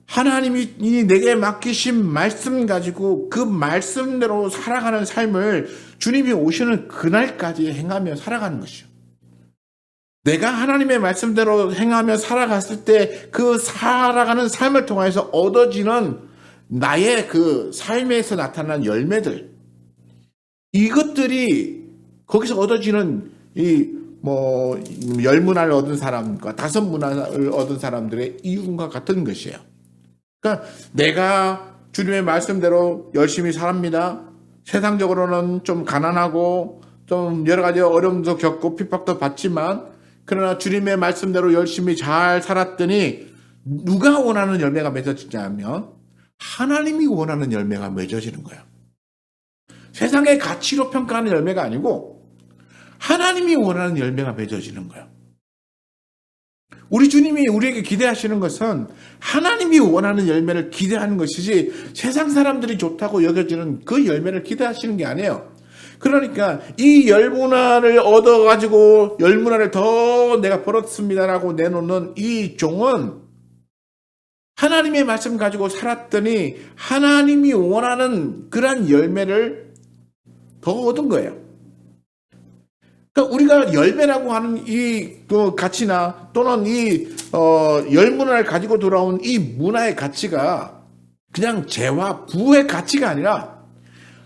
하나님이 내게 맡기신 말씀 가지고 그 말씀대로 살아가는 삶을 주님이 오시는 그날까지 행하며 살아가는 것이죠. 내가 하나님의 말씀대로 행하며 살아갔을 때 그 살아가는 삶을 통해서 얻어지는 나의 그 삶에서 나타난 열매들, 이것들이 거기서 얻어지는 열 문화를 얻은 사람과 5문화를 얻은 사람들의 이윤과 같은 것이에요. 그러니까 내가 주님의 말씀대로 열심히 삽니다. 세상적으로는 좀 가난하고 좀 여러 가지 어려움도 겪고 핍박도 받지만, 그러나 주님의 말씀대로 열심히 잘 살았더니 누가 원하는 열매가 맺어지냐면 하나님이 원하는 열매가 맺어지는 거예요. 세상의 가치로 평가하는 열매가 아니고 하나님이 원하는 열매가 맺어지는 거예요. 우리 주님이 우리에게 기대하시는 것은 하나님이 원하는 열매를 기대하는 것이지 세상 사람들이 좋다고 여겨지는 그 열매를 기대하시는 게 아니에요. 그러니까 이 열문화를 얻어가지고 열문화를 더 내가 벌었습니다라고 내놓는 이 종은 하나님의 말씀 가지고 살았더니 하나님이 원하는 그러한 열매를 더 얻은 거예요. 그러니까 우리가 열매라고 하는 이 가치나 또는 이 열문화를 가지고 돌아온 이 문화의 가치가 그냥 재와 부의 가치가 아니라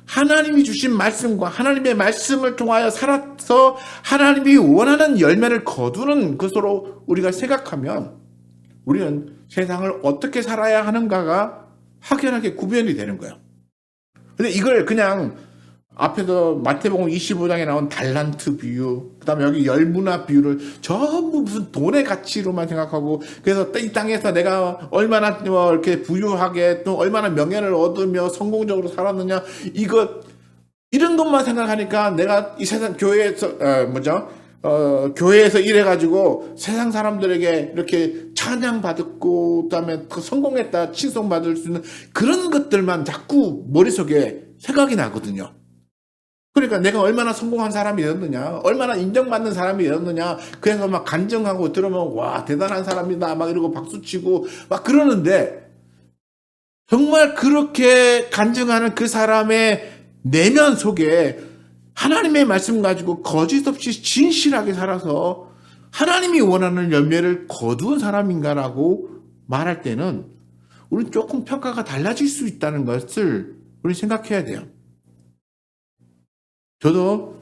하나님이 주신 말씀과 하나님의 말씀을 통하여 살아서 하나님이 원하는 열매를 거두는 것으로 우리가 생각하면 우리는 세상을 어떻게 살아야 하는가가 확연하게 구별이 되는 거예요. 근데 이걸 그냥 앞에서 마태복음 25장에 나온 달란트 비유, 그 다음에 여기 열문화 비유를 전부 무슨 돈의 가치로만 생각하고, 그래서 이 땅에서 내가 얼마나 이렇게 부유하게 또 얼마나 명예를 얻으며 성공적으로 살았느냐, 이런 것만 생각하니까 내가 이 세상 교회에서, 교회에서 일해가지고 세상 사람들에게 이렇게 찬양받았고, 그 다음에 성공했다, 칭송받을 수 있는 그런 것들만 자꾸 머릿속에 생각이 나거든요. 그러니까 내가 얼마나 성공한 사람이 되었느냐, 얼마나 인정받는 사람이 되었느냐, 그래서 막 간증하고 들으면 와 대단한 사람이다 막 이러고 박수치고 막 그러는데, 정말 그렇게 간증하는 그 사람의 내면 속에 하나님의 말씀 가지고 거짓 없이 진실하게 살아서 하나님이 원하는 열매를 거두은 사람인가라고 말할 때는 우리는 조금 평가가 달라질 수 있다는 것을 우리 생각해야 돼요. 저도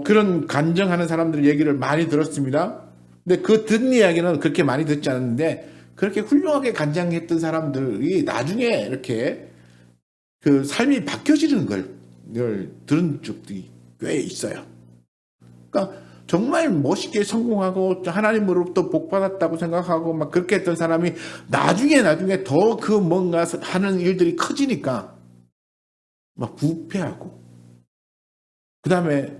그런 간증하는 사람들 얘기를 많이 들었습니다. 근데 그 듣는 이야기는 그렇게 많이 듣지 않았는데, 그렇게 훌륭하게 간증했던 사람들이 나중에 이렇게 그 삶이 바뀌어지는 걸 들은 적들이 꽤 있어요. 그러니까 정말 멋있게 성공하고 하나님으로부터 복 받았다고 생각하고 막 그렇게 했던 사람이 나중에 더 그 뭔가 하는 일들이 커지니까 막 부패하고, 그 다음에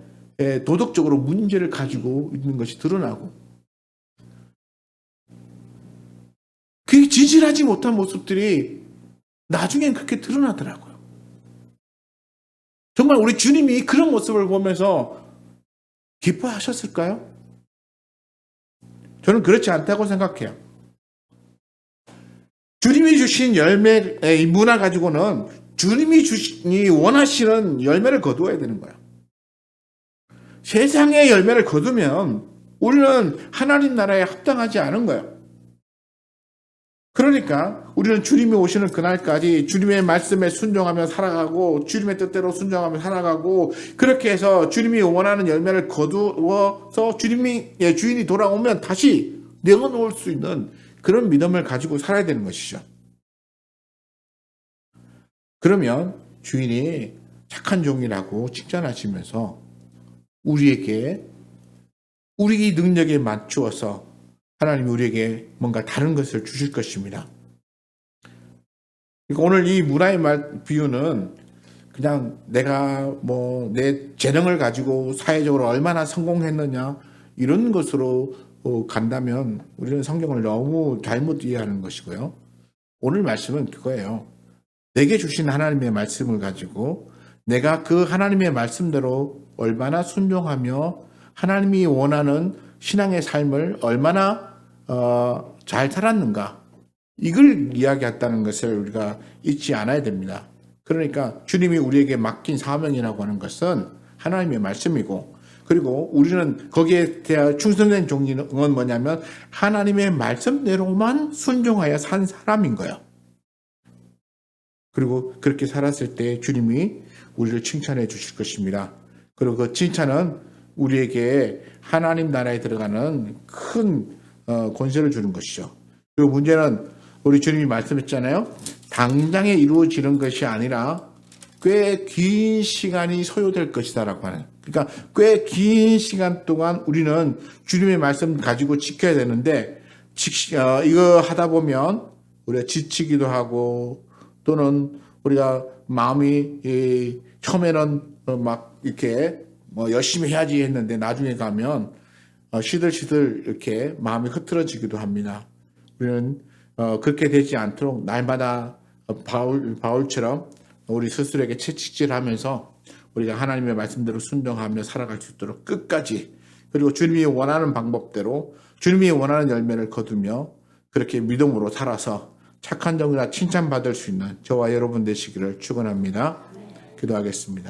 도덕적으로 문제를 가지고 있는 것이 드러나고, 그게 진실하지 못한 모습들이 나중엔 그렇게 드러나더라고요. 정말 우리 주님이 그런 모습을 보면서 기뻐하셨을까요? 저는 그렇지 않다고 생각해요. 주님이 주신 열매, 이 문화 가지고는 주님이 원하시는 열매를 거두어야 되는 거예요. 세상의 열매를 거두면 우리는 하나님 나라에 합당하지 않은 거예요. 그러니까 우리는 주님이 오시는 그날까지 주님의 말씀에 순종하며 살아가고, 주님의 뜻대로 순종하며 살아가고, 그렇게 해서 주님이 원하는 열매를 거두어서 주님이 주인이 돌아오면 다시 내어놓을 수 있는 그런 믿음을 가지고 살아야 되는 것이죠. 그러면 주인이 착한 종이라고 칭찬하시면서 우리에게 우리 능력에 맞추어서 하나님이 우리에게 뭔가 다른 것을 주실 것입니다. 그러니까 오늘 이 문화의 비유는 그냥 내가 뭐 내 재능을 가지고 사회적으로 얼마나 성공했느냐 이런 것으로 간다면 우리는 성경을 너무 잘못 이해하는 것이고요. 오늘 말씀은 그거예요. 내게 주신 하나님의 말씀을 가지고 내가 그 하나님의 말씀대로 얼마나 순종하며 하나님이 원하는 신앙의 삶을 얼마나 잘 살았는가 이걸 이야기했다는 것을 우리가 잊지 않아야 됩니다. 그러니까 주님이 우리에게 맡긴 사명이라고 하는 것은 하나님의 말씀이고 그리고 우리는 거기에 대해 충성된 종류는 뭐냐면 하나님의 말씀대로만 순종하여 산 사람인 거예요. 그리고 그렇게 살았을 때 주님이 우리를 칭찬해 주실 것입니다. 그리고 그 칭찬은 우리에게 하나님 나라에 들어가는 큰 권세를 주는 것이죠. 그리고 문제는 우리 주님이 말씀했잖아요. 당장에 이루어지는 것이 아니라 꽤 긴 시간이 소요될 것이다라고 하는. 그러니까 꽤 긴 시간 동안 우리는 주님의 말씀 가지고 지켜야 되는데 이거 하다 보면 우리가 지치기도 하고 또는 우리가 마음이 처음에는 막 이렇게 뭐 열심히 해야지 했는데 나중에 가면 시들시들 이렇게 마음이 흐트러지기도 합니다. 우리는 그렇게 되지 않도록 날마다 바울처럼 우리 스스로에게 채찍질하면서 우리가 하나님의 말씀대로 순종하며 살아갈 수 있도록 끝까지 그리고 주님이 원하는 방법대로 주님이 원하는 열매를 거두며 그렇게 믿음으로 살아서 착한 정이나 칭찬받을 수 있는 저와 여러분 되시기를 축원합니다. 기도하겠습니다.